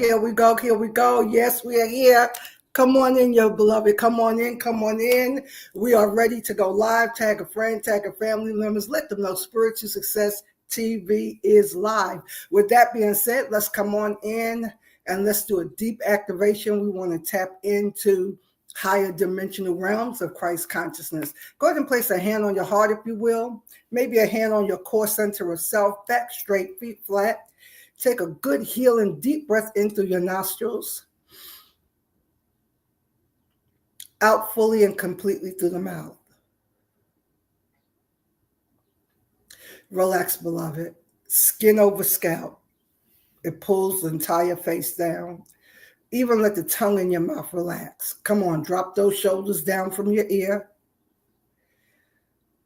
Here we go. Here we go. Yes, we are here. Come on in, your beloved. Come on in. Come on in. We are ready to go live. Tag a friend, tag a family members. Let them know Spiritual Success TV is live. With that being said, let's come on in and let's do a deep activation. We want to tap into higher dimensional realms of Christ consciousness. Go ahead and place a hand on your heart, if you will. Maybe a hand on your core center of self. Back straight, feet flat. Take a good healing deep breath in through your nostrils. Out fully and completely through the mouth. Relax, beloved. Skin over scalp. It pulls the entire face down. Even let the tongue in your mouth relax. Come on, drop those shoulders down from your ear.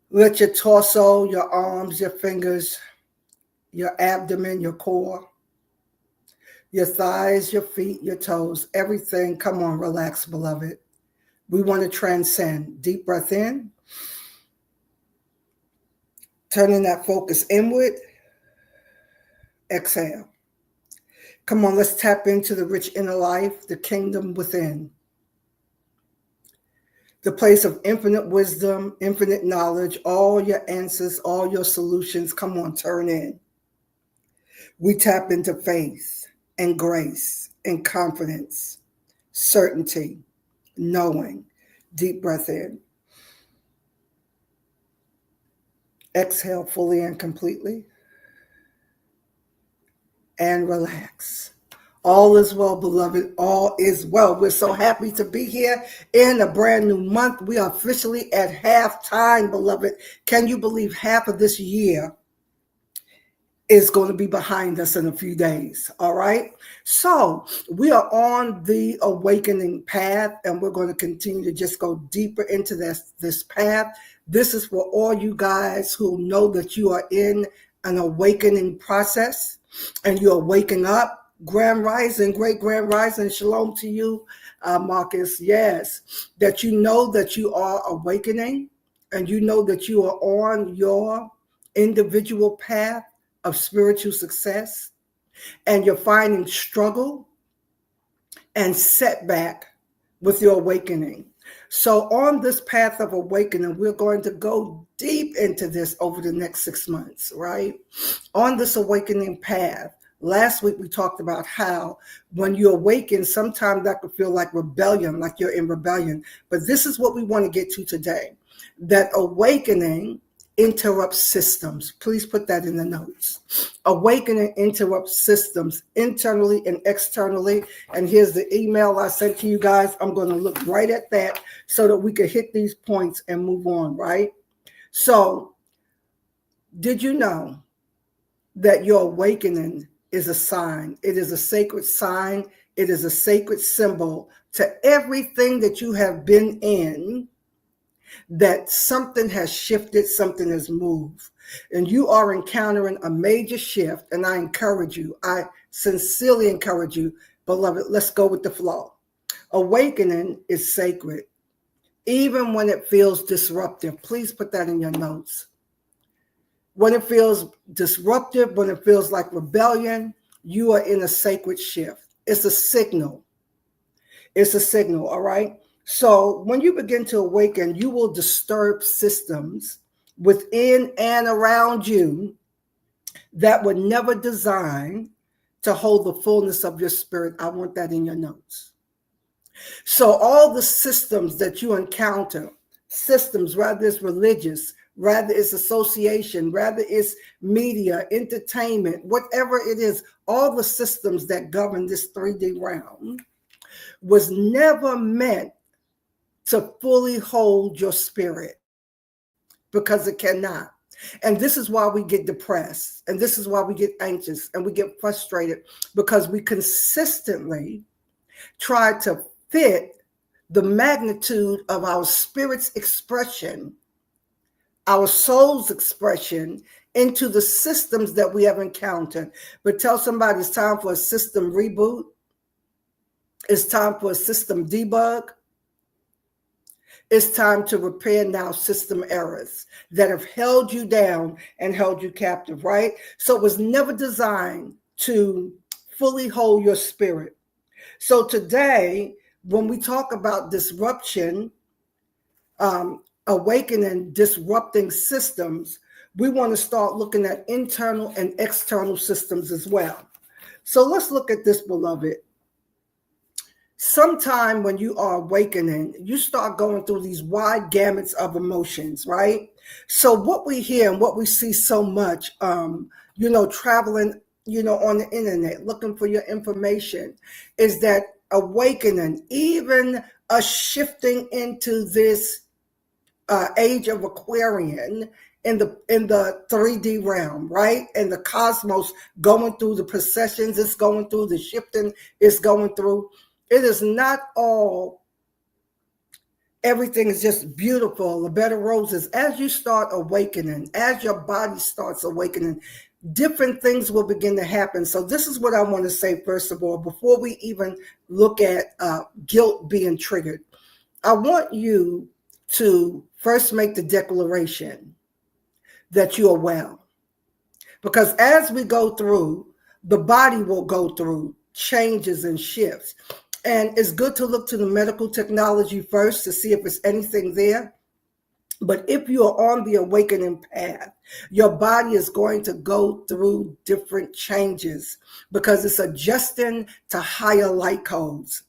Let your torso, your arms, your fingers, your abdomen, your core, your thighs, your feet, your toes, everything. Come on, relax, beloved. We want to transcend. Deep breath in. Turning that focus inward. Exhale. Come on, let's tap into the rich inner life, the kingdom within. The place of infinite wisdom, infinite knowledge, all your answers, all your solutions. Come on, turn in. We tap into faith and grace and confidence, certainty, knowing. Deep breath in. Exhale fully and completely. And relax. All is well, beloved. All is well. We're so happy to be here in a brand new month. We are officially at halftime, beloved. Can you believe half of this year is going to be behind us in a few days? All right. So we are on the awakening path, and we're going to continue to just go deeper into this path. This is for all you guys who know that you are in an awakening process and you're waking up. Grand rising, great grand rising, shalom to you, Marcus. Yes, that you know that you are awakening and you know that you are on your individual path of spiritual success, and you're finding struggle and setback with your awakening. So on this path of awakening, we're going to go deep into this over the next 6 months, right? On this awakening path. Last week, we talked about how when you awaken, sometimes that could feel like rebellion, like you're in rebellion. But this is what we want to get to today, that awakening interrupts systems. Please put that in the notes. Awakening interrupts systems internally and externally. And here's the email I sent to you guys. I'm going to look right at that so that we can hit these points and move on, right? So, did you know that your awakening is a sign? It is a sacred sign. It is a sacred symbol to everything that you have been in, that something has shifted, something has moved, and you are encountering a major shift. And I encourage you, I sincerely encourage you, beloved, let's go with the flow. Awakening is sacred, even when it feels disruptive. Please put that in your notes. When it feels disruptive, when it feels like rebellion, you are in a sacred shift. It's a signal. It's a signal, all right? So when you begin to awaken, you will disturb systems within and around you that were never designed to hold the fullness of your spirit. I want that in your notes. So all the systems that you encounter, systems, whether it's religious, rather it's association, rather it's media, entertainment, whatever it is, all the systems that govern this 3D realm was never meant to fully hold your spirit, because it cannot. And this is why we get depressed, and this is why we get anxious and we get frustrated, because we consistently try to fit the magnitude of our spirit's expression, our soul's expression, into the systems that we have encountered. But tell somebody it's time for a system reboot. It's time for a system debug. It's time to repair now system errors that have held you down and held you captive, right? So it was never designed to fully hold your spirit. So today, when we talk about disruption, awakening, disrupting systems, we want to start looking at internal and external systems as well. So let's look at this, beloved. Sometime when you are awakening, you start going through these wide gamuts of emotions, right? So what we hear and what we see so much, traveling, on the internet, looking for your information, is that awakening, even a shifting into this age of Aquarian in the 3D realm, right? And the cosmos going through the processions, it's going through the shifting, it's going through. It is not all, everything is just beautiful, the bed of roses. As you start awakening, as your body starts awakening, different things will begin to happen. So this is what I want to say, first of all, before we even look at guilt being triggered. I want you to first make the declaration that you are well. Because as we go through, the body will go through changes and shifts. And it's good to look to the medical technology first to see if there's anything there. But if you are on the awakening path, your body is going to go through different changes because it's adjusting to higher light codes.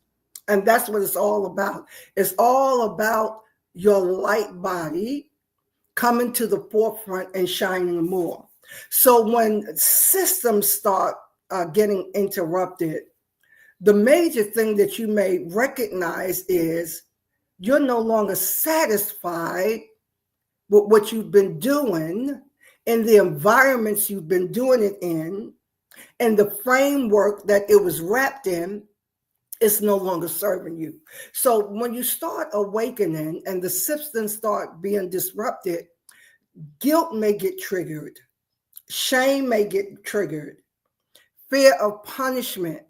And that's what it's all about. It's all about your light body coming to the forefront and shining more. So when systems start getting interrupted, the major thing that you may recognize is you're no longer satisfied with what you've been doing in the environments you've been doing it in, and the framework that it was wrapped in. It's no longer serving you. So when you start awakening and the systems start being disrupted, guilt may get triggered, shame may get triggered, fear of punishment,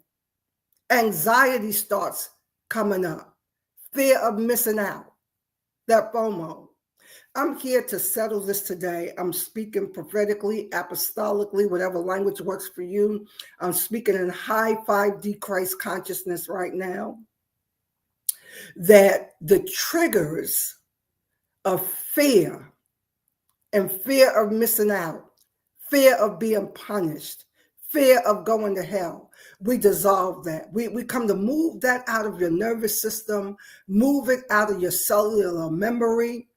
anxiety starts coming up, fear of missing out, that FOMO. I'm here to settle this today. I'm speaking prophetically, apostolically, whatever language works for you. I'm speaking in high 5D Christ consciousness right now. That the triggers of fear and fear of missing out, fear of being punished, fear of going to hell, we dissolve that. We come to move that out of your nervous system, move it out of your cellular memory,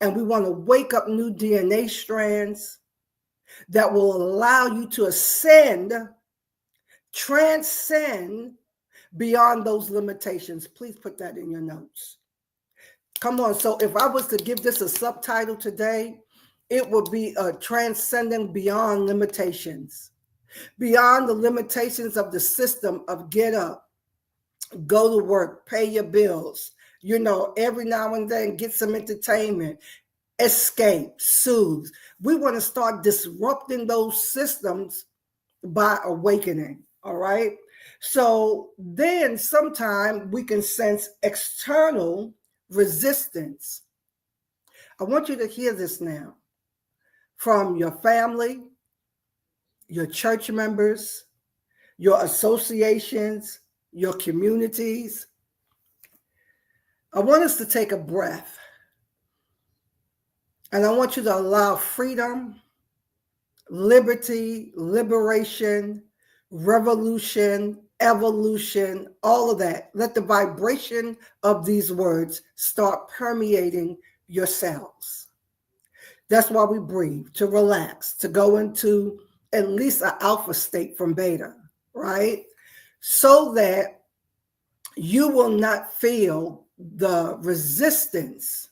and we want to wake up new DNA strands that will allow you to ascend, transcend beyond those limitations. Please put that in your notes. Come on. So if I was to give this a subtitle today, it would be transcending beyond limitations, beyond the limitations of the system of get up, go to work, pay your bills, every now and then get some entertainment, escape, soothe. We want to start disrupting those systems by awakening. All right. So then sometime we can sense external resistance. I want you to hear this now from your family, your church members, your associations, your communities. I want us to take a breath, and I want you to allow freedom, liberty, liberation, revolution, evolution, all of that. Let the vibration of these words start permeating your cells. That's why we breathe, to relax, to go into at least an alpha state from beta, right? So that you will not feel the resistance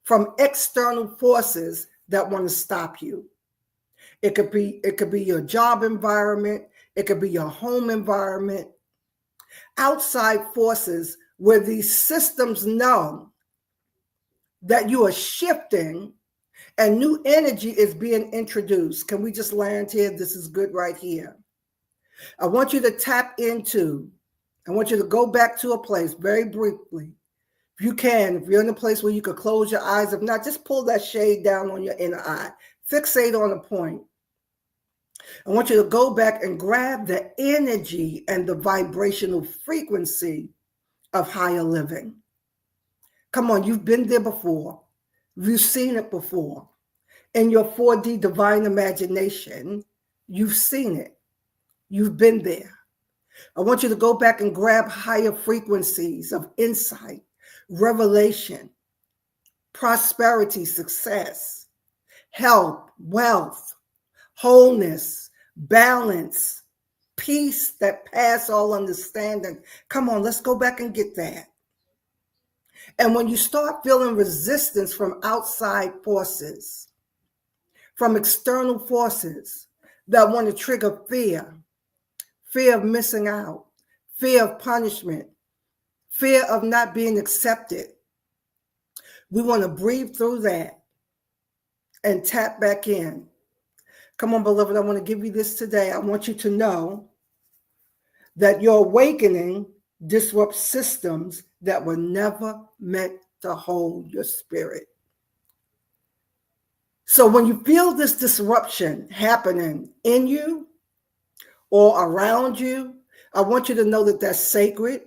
from external forces that want to stop you. It could be your job environment. It could be your home environment. Outside forces where these systems know that you are shifting and new energy is being introduced. Can we just land here? This is good right here. I want you to I want you to go back to a place very briefly. If you can, if you're in a place where you could close your eyes, if not, just pull that shade down on your inner eye. Fixate on a point. I want you to go back and grab the energy and the vibrational frequency of higher living. Come on, you've been there before. You've seen it before. In your 4D divine imagination, you've seen it. You've been there. I want you to go back and grab higher frequencies of insight, revelation, prosperity, success, health, wealth, wholeness, balance, peace that pass all understanding. Come on, let's go back and get that. And when you start feeling resistance from outside forces, from external forces that want to trigger fear of missing out, fear of punishment, fear of not being accepted, we want to breathe through that and tap back in. Come on, beloved, I want to give you this today. I want you to know that your awakening disrupts systems that were never meant to hold your spirit. So when you feel this disruption happening in you or around you, I want you to know that that's sacred,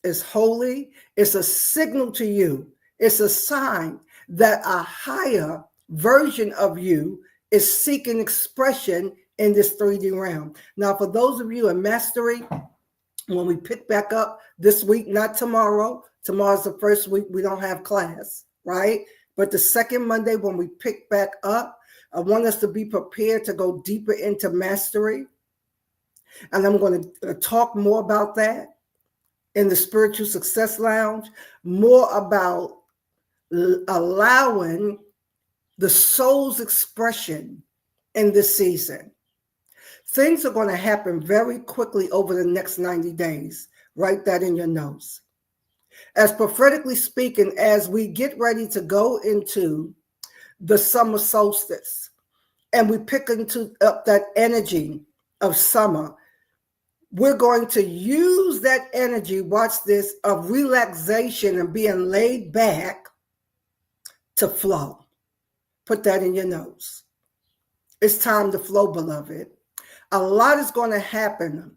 it's holy, it's a signal to you. It's a sign that a higher version of you is seeking expression in this 3D realm. Now, for those of you in mastery, when we pick back up this week, not tomorrow, tomorrow's the first week we don't have class, right? But the second Monday when we pick back up, I want us to be prepared to go deeper into mastery. And I'm going to talk more about that in the Spiritual Success Lounge, more about allowing the soul's expression in this season. Things are going to happen very quickly over the next 90 days. Write that in your notes. As prophetically speaking, as we get ready to go into the summer solstice and we pick up that energy of summer, we're going to use that energy, watch this, of relaxation and being laid back to flow. Put that in your notes. It's time to flow, beloved. A lot is going to happen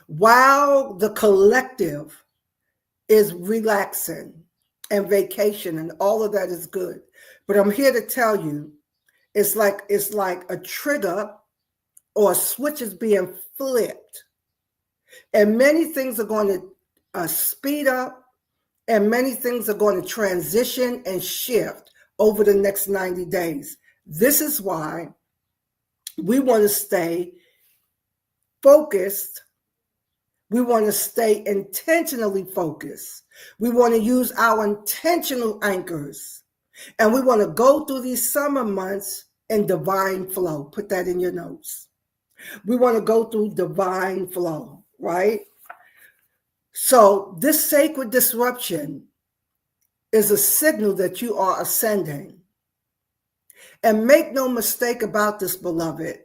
while the collective is relaxing and vacation, and all of that is good. But I'm here to tell you, it's like a trigger or a switch is being flipped. And many things are going to speed up, and many things are going to transition and shift over the next 90 days. This is why we want to stay focused. We want to stay intentionally focused. We want to use our intentional anchors. And we want to go through these summer months in divine flow. Put that in your notes. We want to go through divine flow, right? So this sacred disruption is a signal that you are ascending. And make no mistake about this, beloved.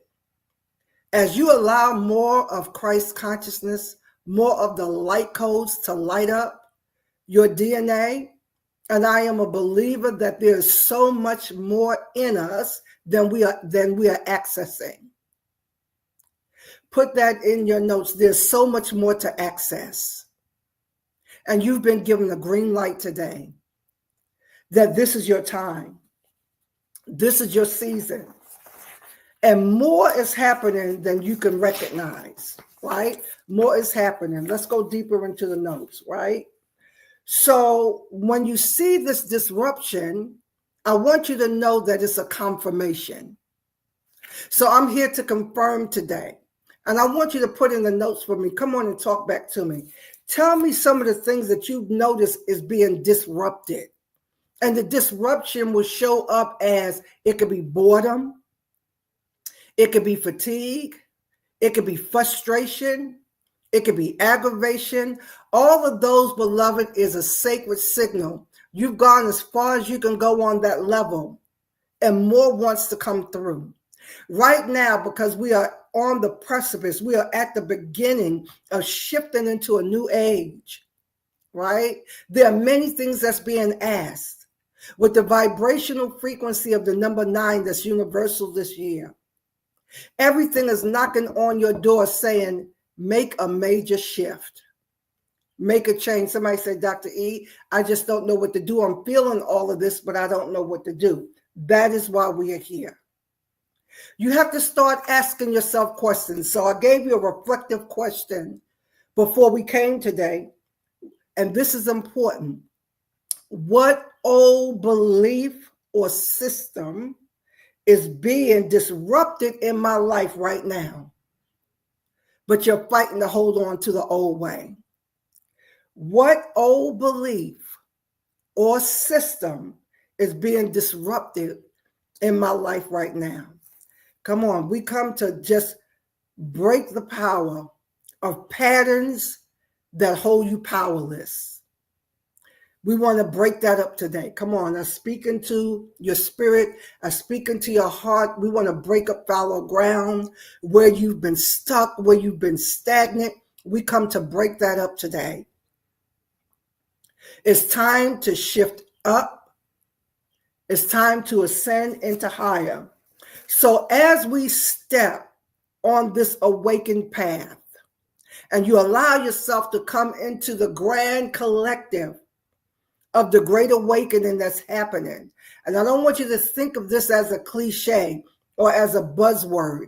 As you allow more of Christ's consciousness, more of the light codes to light up your DNA, and I am a believer that there is so much more in us than we are accessing. Put that in your notes. There's so much more to access. And you've been given a green light today that this is your time. This is your season. And more is happening than you can recognize, right? More is happening. Let's go deeper into the notes, right? So when you see this disruption, I want you to know that it's a confirmation. So I'm here to confirm today. And I want you to put in the notes for me. Come on and talk back to me. Tell me some of the things that you've noticed is being disrupted. And the disruption will show up as it could be boredom. It could be fatigue. It could be frustration. It could be aggravation. All of those, beloved, is a sacred signal. You've gone as far as you can go on that level, and more wants to come through. Right now, because we are on the precipice, we are at the beginning of shifting into a new age, right? There are many things that's being asked. With the vibrational frequency of the number 9 that's universal this year, Everything is knocking on your door saying, make a major shift. Make a change. Somebody said, Dr. E, I just don't know what to do. I'm feeling all of this, but I don't know what to do. That is why we are here. You have to start asking yourself questions. So I gave you a reflective question before we came today, and this is important. What old belief or system is being disrupted in my life right now, but you're fighting to hold on to the old way? What old belief or system is being disrupted in my life right now? Come on, we come to just break the power of patterns that hold you powerless. We want to break that up today. Come on, I'm speaking to your spirit. I'm speaking to your heart. We want to break up fallow ground where you've been stuck, where you've been stagnant. We come to break that up today. It's time to shift up. It's time to ascend into higher. So as we step on this awakened path and you allow yourself to come into the grand collective of the great awakening that's happening. And I don't want you to think of this as a cliche or as a buzzword,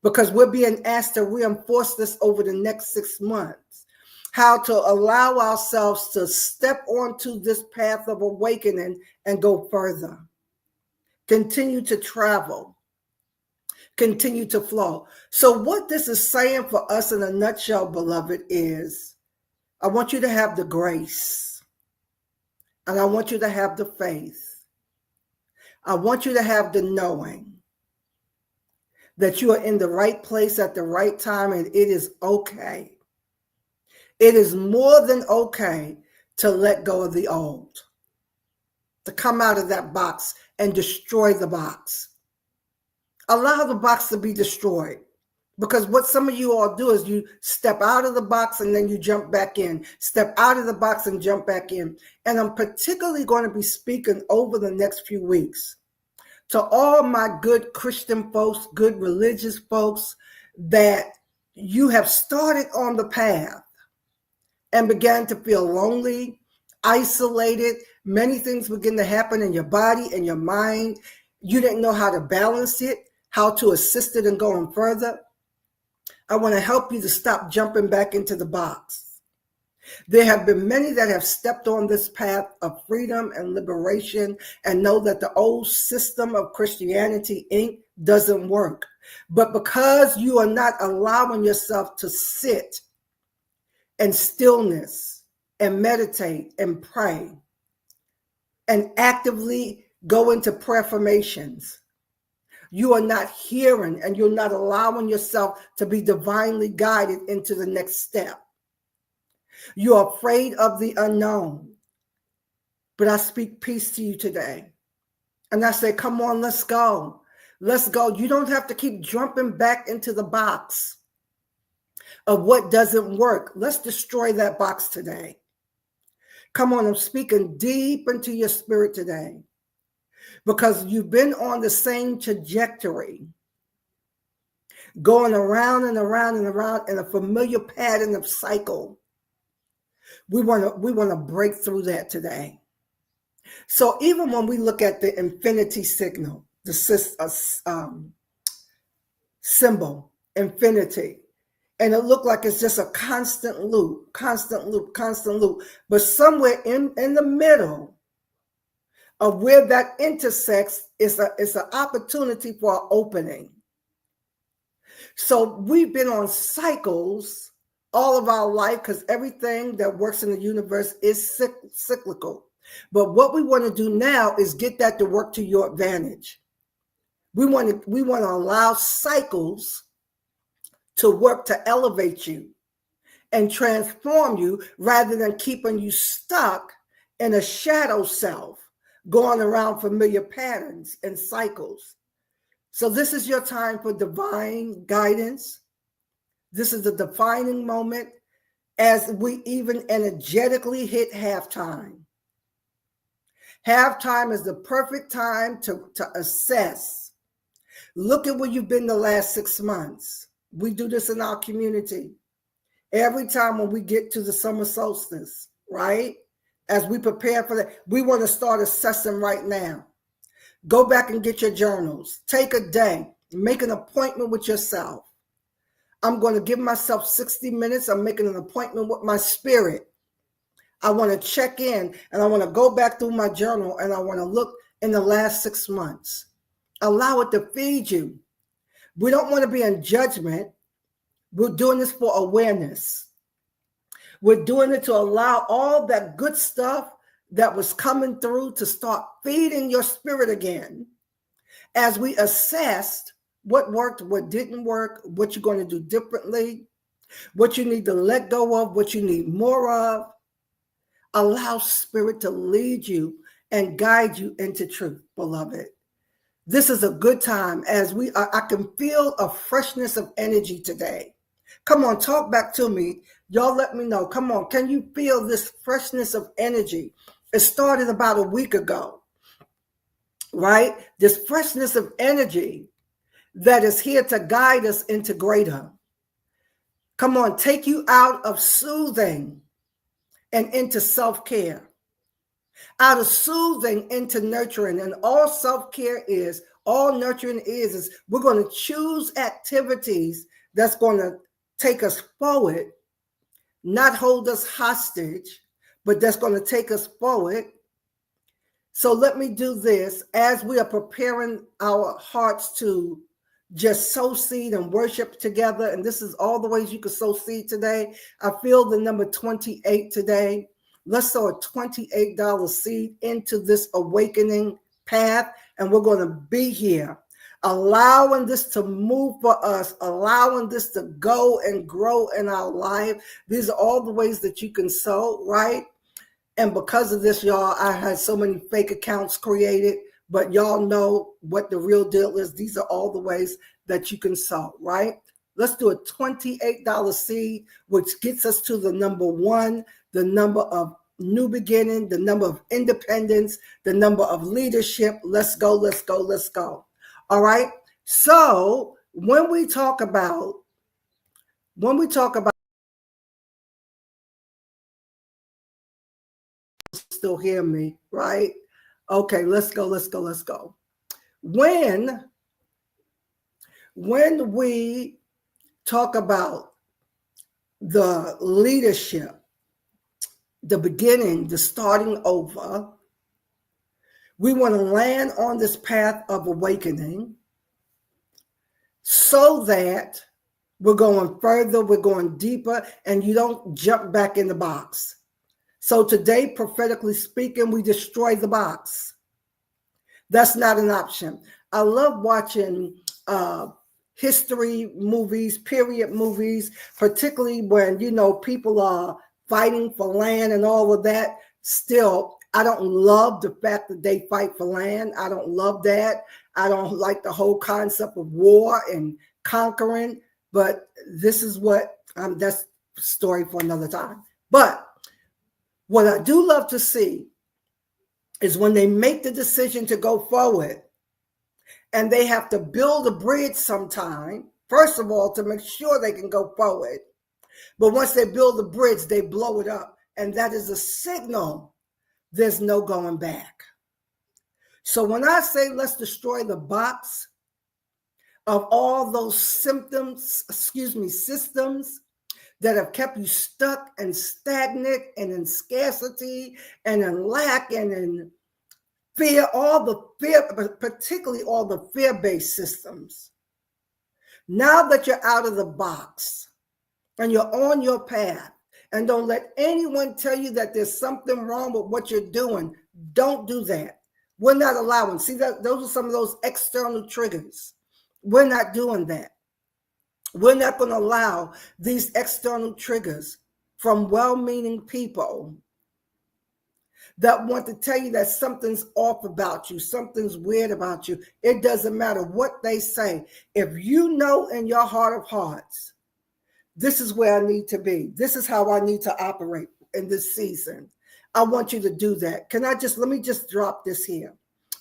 because we're being asked to reinforce this over the next 6 months. How to allow ourselves to step onto this path of awakening and go further. Continue to travel. Continue to flow. So what this is saying for us in a nutshell, beloved, is I want you to have the grace. And I want you to have the faith. I want you to have the knowing that you are in the right place at the right time, and it is okay. It is more than okay to let go of the old, to come out of that box and destroy the box. Allow the box to be destroyed. Because what some of you all do is you step out of the box and then you jump back in. Step out of the box and jump back in. And I'm particularly going to be speaking over the next few weeks to all my good Christian folks, good religious folks, that you have started on the path and began to feel lonely, isolated. Many things begin to happen in your body and your mind. You didn't know how to balance it, how to assist it in going further. I want to help you to stop jumping back into the box. There have been many that have stepped on this path of freedom and liberation and know that the old system of Christianity, Inc. doesn't work. But because you are not allowing yourself to sit in stillness and meditate and pray and actively go into prayer formations, you are not hearing and you're not allowing yourself to be divinely guided into the next step. You're afraid of the unknown. But I speak peace to you today. And I say, come on, let's go. Let's go. You don't have to keep jumping back into the box of what doesn't work. Let's destroy that box today. Come on, I'm speaking deep into your spirit today. Because you've been on the same trajectory, going around and around and around in a familiar pattern of cycle. We want to break through that today. So even when we look at the infinity signal, the symbol, infinity, and it looked like it's just a constant loop, constant loop, constant loop. But somewhere in the middle of where that intersects is an opportunity for an opening. So we've been on cycles all of our life because everything that works in the universe is cyclical. But what we want to do now is get that to work to your advantage. We want to allow cycles to work to elevate you and transform you rather than keeping you stuck in a shadow self, going around familiar patterns and cycles. So this is your time for divine guidance. This is a defining moment as we even energetically hit halftime. Halftime is the perfect time to assess Look at where you've been the last 6 months. We do this in our community. Every time when we get to the summer solstice, right? As we prepare for that, we want to start assessing right now. Go back and get your journals. Take a day. Make an appointment with yourself. I'm going to give myself 60 minutes. I'm making an appointment with my spirit. I want to check in and I want to go back through my journal and I want to look in the last 6 months. Allow it to feed you. We don't want to be in judgment. We're doing this for awareness. We're doing it to allow all that good stuff that was coming through to start feeding your spirit again as we assessed what worked, what didn't work, what you're going to do differently, what you need to let go of, what you need more of. Allow spirit to lead you and guide you into truth, beloved. This is a good time as I can feel a freshness of energy today. Come on, talk back to me. Y'all let me know. Come on, can you feel this freshness of energy? It started about a week ago, right? This freshness of energy that is here to guide us into greater. Come on, take you out of soothing and into self-care. Out of soothing into nurturing. And all self-care is, all nurturing is we're going to choose activities that's going to take us forward, not hold us hostage, but that's going to take us forward. So let me do this as we are preparing our hearts to just sow seed and worship together. And this is all the ways you can sow seed today. I feel the number 28 today. Let's sow a $28 seed into this awakening path. And we're going to be here, allowing this to move for us, allowing this to go and grow in our life. These are all the ways that you can sow, right? And because of this, y'all, I had so many fake accounts created, but y'all know what the real deal is. These are all the ways that you can sow, right? Let's do a $28 seed, which gets us to the number 1, the number of new beginning, the number of independence, the number of leadership. Let's go, let's go, let's go. All right. So when we talk about still hear me, right? Okay, let's go, let's go, let's go. When we talk about the leadership, the beginning, the starting over, we want to land on this path of awakening so that we're going further, we're going deeper, and you don't jump back in the box. So today, prophetically speaking, we destroy the box. That's not an option. I love watching history movies, period movies, particularly when, people are fighting for land and all of that. Still, I don't love the fact that they fight for land. I don't love that. I don't like the whole concept of war and conquering, but this is what, that's a story for another time. But what I do love to see is when they make the decision to go forward and they have to build a bridge sometime, first of all, to make sure they can go forward. But once they build the bridge, they blow it up. And that is a signal there's no going back. So when I say let's destroy the box of all those systems that have kept you stuck and stagnant and in scarcity and in lack and in fear, particularly all the fear-based systems. Now that you're out of the box and you're on your path, and don't let anyone tell you that there's something wrong with what you're doing. Don't do that. We're not allowing. See, those are some of those external triggers. We're not doing that. We're not going to allow these external triggers from well-meaning people that want to tell you that something's off about you, something's weird about you. It doesn't matter what they say. If you know in your heart of hearts, this is where I need to be. This is how I need to operate in this season. I want you to do that. Let me just drop this here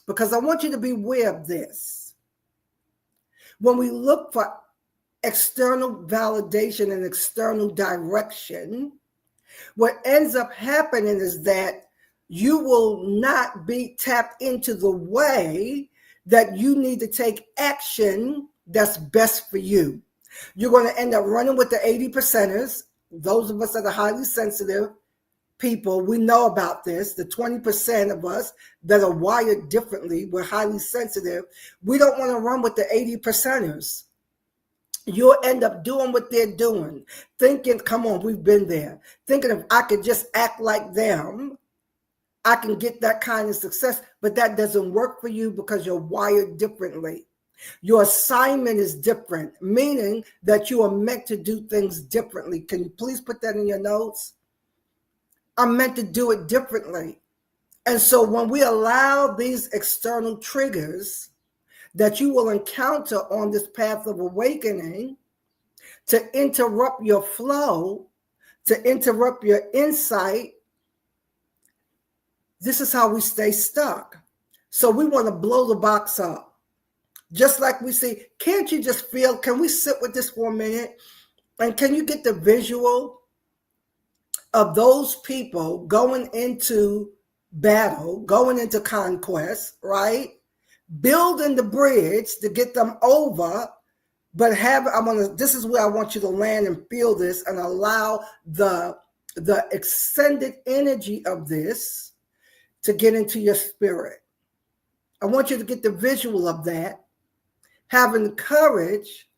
because I want you to be aware of this. When we look for external validation and external direction, what ends up happening is that you will not be tapped into the way that you need to take action that's best for you. You're going to end up running with the 80 percenters. Those of us that are highly sensitive people, we know about this. The 20% of us that are wired differently, we're highly sensitive. We don't want to run with the 80 percenters. You'll end up doing what they're doing, thinking, come on, we've been there. Thinking if I could just act like them, I can get that kind of success. But that doesn't work for you because you're wired differently. Your assignment is different, meaning that you are meant to do things differently. Can you please put that in your notes? I'm meant to do it differently. And so when we allow these external triggers that you will encounter on this path of awakening to interrupt your flow, to interrupt your insight, this is how we stay stuck. So we want to blow the box up. Just like we say, can't you just feel, can we sit with this for a minute? And can you get the visual of those people going into battle, going into conquest, right? Building the bridge to get them over, but this is where I want you to land and feel this and allow the extended energy of this to get into your spirit. I want you to get the visual of that, having the courage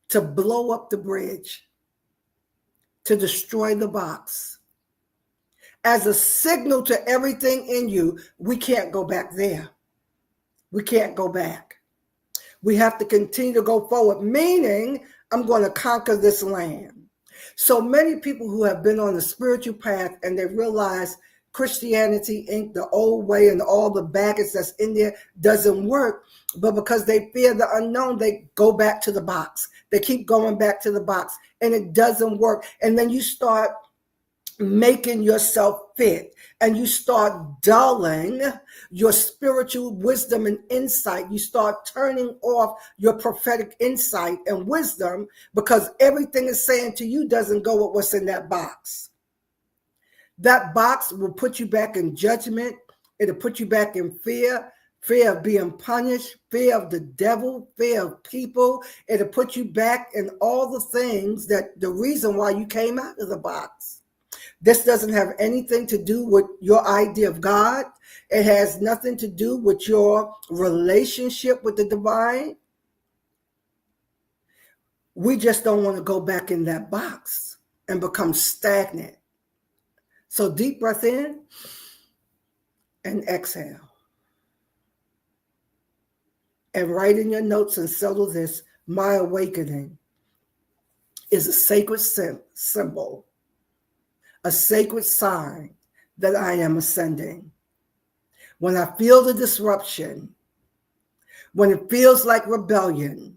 to blow up the bridge, to destroy the box. As a signal to everything in you, we can't go back there. We can't go back. We have to continue to go forward, meaning I'm going to conquer this land. So many people who have been on the spiritual path and they realize Christianity ain't the old way and all the baggage that's in there doesn't work. But because they fear the unknown, they go back to the box. They keep going back to the box and it doesn't work. And then you start making yourself fit and you start dulling your spiritual wisdom and insight. You start turning off your prophetic insight and wisdom because everything is saying to you doesn't go with what's in that box. That box will put you back in judgment. It'll put you back in fear of being punished, fear of the devil, fear of people. It'll put you back in all the things that the reason why you came out of the box. This doesn't have anything to do with your idea of God. It has nothing to do with your relationship with the divine. We just don't want to go back in that box and become stagnant. So deep breath in and exhale. And write in your notes and settle this. My awakening is a sacred symbol, a sacred sign that I am ascending. When I feel the disruption, when it feels like rebellion,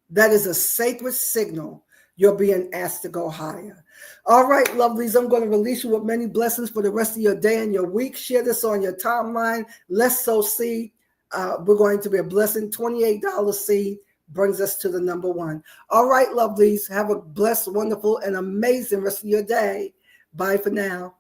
that is a sacred signal you're being asked to go higher. All right, lovelies, I'm going to release you with many blessings for the rest of your day and your week. Share this on your timeline. Let's sow seed. We're going to be a blessing. $28 seed brings us to the number one. All right, lovelies, have a blessed, wonderful, and amazing rest of your day. Bye for now.